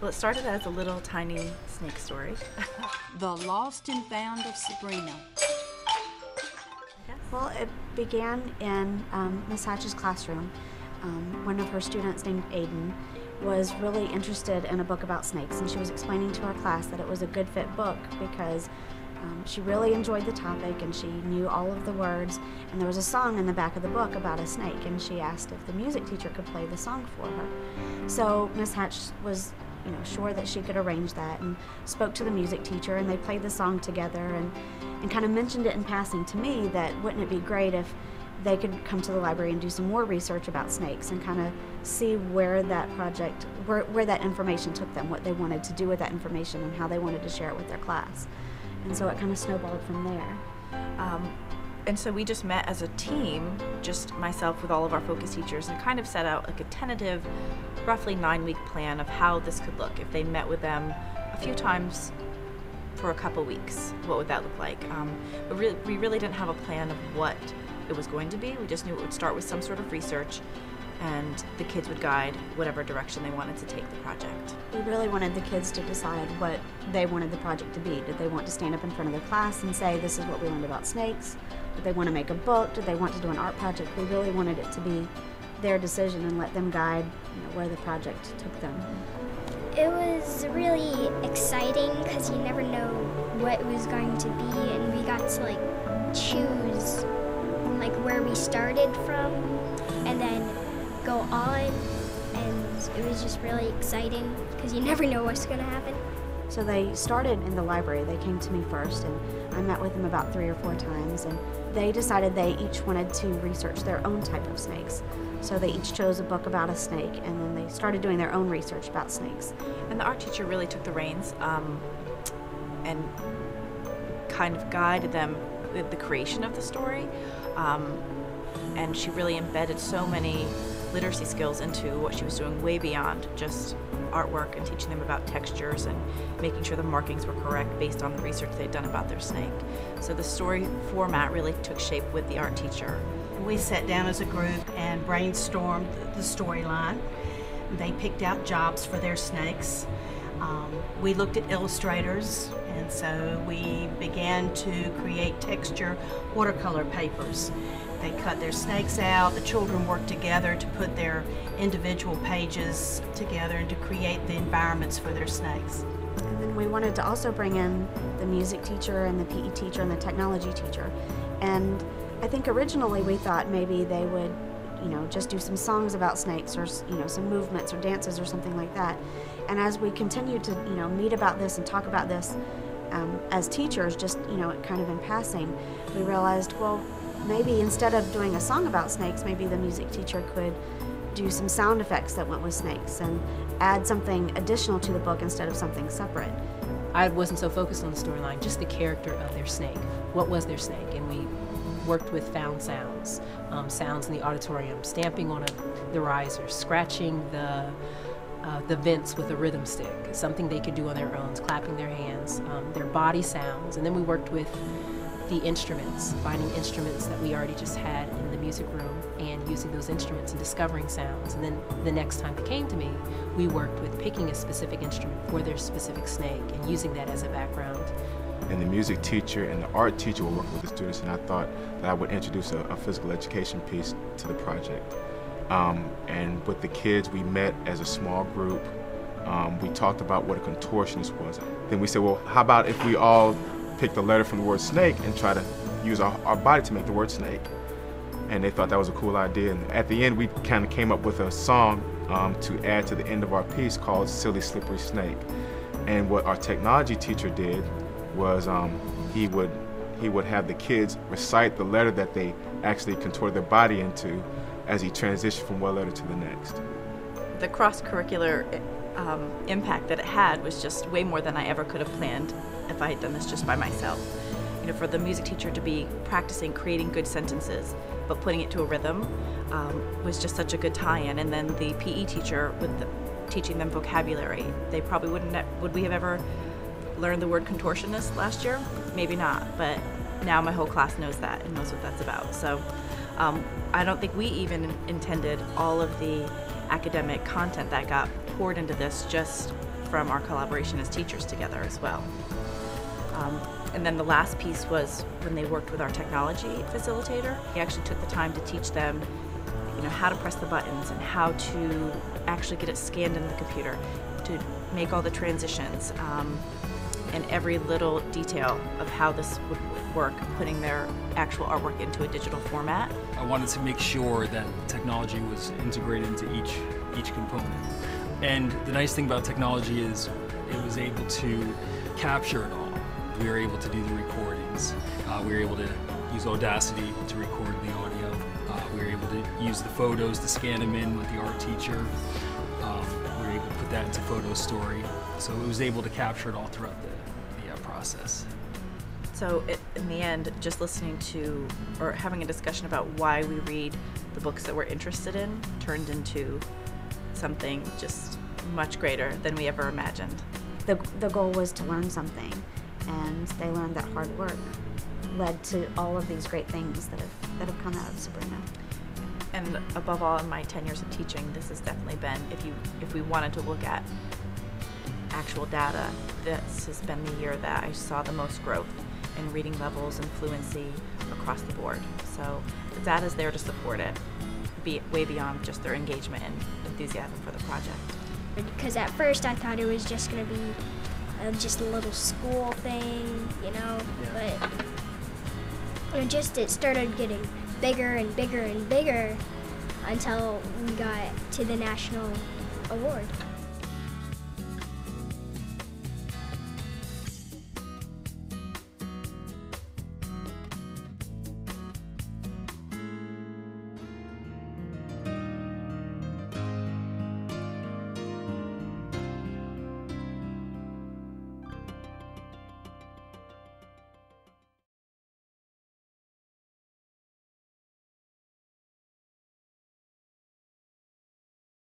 Well, it started as a little tiny snake story. The Lost and Found of Sabrina. Well, it began in Miss Hatch's classroom. One of her students named Aiden was really interested in a book about snakes, and she was explaining to our class that it was a good fit book because she really enjoyed the topic and she knew all of the words, and there was a song in the back of the book about a snake, and she asked if the music teacher could play the song for her. So Miss Hatch was sure that she could arrange that, and spoke to the music teacher, and they played the song together and kind of mentioned it in passing to me that wouldn't it be great if they could come to the library and do some more research about snakes and kind of see where that project, where that information took them, what they wanted to do with that information and how they wanted to share it with their class. And so it kind of snowballed from there. And so we just met as a team, just myself with all of our focus teachers, and kind of set out like a tentative, roughly 9-week plan of how this could look. If they met with them a few times for a couple weeks, what would that look like? But we really didn't have a plan of what it was going to be. We just knew it would start with some sort of research, and the kids would guide whatever direction they wanted to take the project. We really wanted the kids to decide what they wanted the project to be. Did they want to stand up in front of the class and say, this is what we learned about snakes? Did they want to make a book? Did they want to do an art project? We really wanted it to be their decision and let them guide where the project took them. It was really exciting because you never know what it was going to be, and we got to choose where we started from and then go on, and it was just really exciting because you never know what's going to happen. So they started in the library. They came to me first, and I met with them about 3 or 4 times, and they decided they each wanted to research their own type of snakes. So they each chose a book about a snake, and then they started doing their own research about snakes. And the art teacher really took the reins and kind of guided them with the creation of the story. And she really embedded so many literacy skills into what she was doing, way beyond just artwork, and teaching them about textures and making sure the markings were correct based on the research they'd done about their snake. So the story format really took shape with the art teacher. We sat down as a group and brainstormed the storyline. They picked out jobs for their snakes. We looked at illustrators, and so we began to create texture watercolor papers. They cut their snakes out. The children worked together to put their individual pages together and to create the environments for their snakes. And then we wanted to also bring in the music teacher and the PE teacher and the technology teacher. And I think originally we thought maybe they would, just do some songs about snakes, or some movements or dances or something like that. And as we continued to, meet about this and talk about this as teachers, just, kind of in passing, we realized, well, maybe instead of doing a song about snakes, maybe the music teacher could do some sound effects that went with snakes and add something additional to the book instead of something separate. I wasn't so focused on the storyline, just the character of their snake. What was their snake? And we worked with found sounds, sounds in the auditorium, stamping on the riser, scratching the vents with a rhythm stick, something they could do on their own, clapping their hands, their body sounds. And then we worked with the instruments, finding instruments that we already just had in the music room and using those instruments and discovering sounds. And then the next time they came to me, we worked with picking a specific instrument for their specific snake and using that as a background. And the music teacher and the art teacher were working with the students, and I thought that I would introduce a physical education piece to the project. And with the kids, we met as a small group. We talked about what a contortionist was. Then we said, well, how about if we all pick the letter from the word snake and try to use our body to make the word snake? And they thought that was a cool idea. And at the end, we kind of came up with a song to add to the end of our piece called Silly Slippery Snake. And what our technology teacher did was he would have the kids recite the letter that they actually contorted their body into as he transitioned from one letter to the next. The cross-curricular impact that it had was just way more than I ever could have planned if I had done this just by myself. For the music teacher to be practicing creating good sentences but putting it to a rhythm was just such a good tie-in. And then the PE teacher with teaching them vocabulary. They probably would we have ever learned the word contortionist last year? Maybe not, but now my whole class knows that and knows what that's about. So I don't think we even intended all of the academic content that got poured into this just from our collaboration as teachers together as well. And then the last piece was when they worked with our technology facilitator. He actually took the time to teach them, how to press the buttons and how to actually get it scanned into the computer, to make all the transitions, and every little detail of how this would work, putting their actual artwork into a digital format. I wanted to make sure that technology was integrated into each component. And the nice thing about technology is it was able to capture it all. We were able to do the recordings. We were able to use Audacity to record the audio. We were able to use the photos to scan them in with the art teacher. We were able to put that into Photo Story. So it was able to capture it all throughout the process. So in the end, just listening to or having a discussion about why we read the books that we're interested in turned into something just much greater than we ever imagined. The goal was to learn something, and they learned that hard work led to all of these great things that have come out of Sabrina. And above all, in my 10 years of teaching, this has definitely been, if we wanted to look at actual data, this has been the year that I saw the most growth in reading levels and fluency across the board. So the data's there to support it, way beyond just their engagement and enthusiasm for the project. Because at first I thought it was just going to be just a little school thing, but it started getting bigger and bigger and bigger until we got to the national award.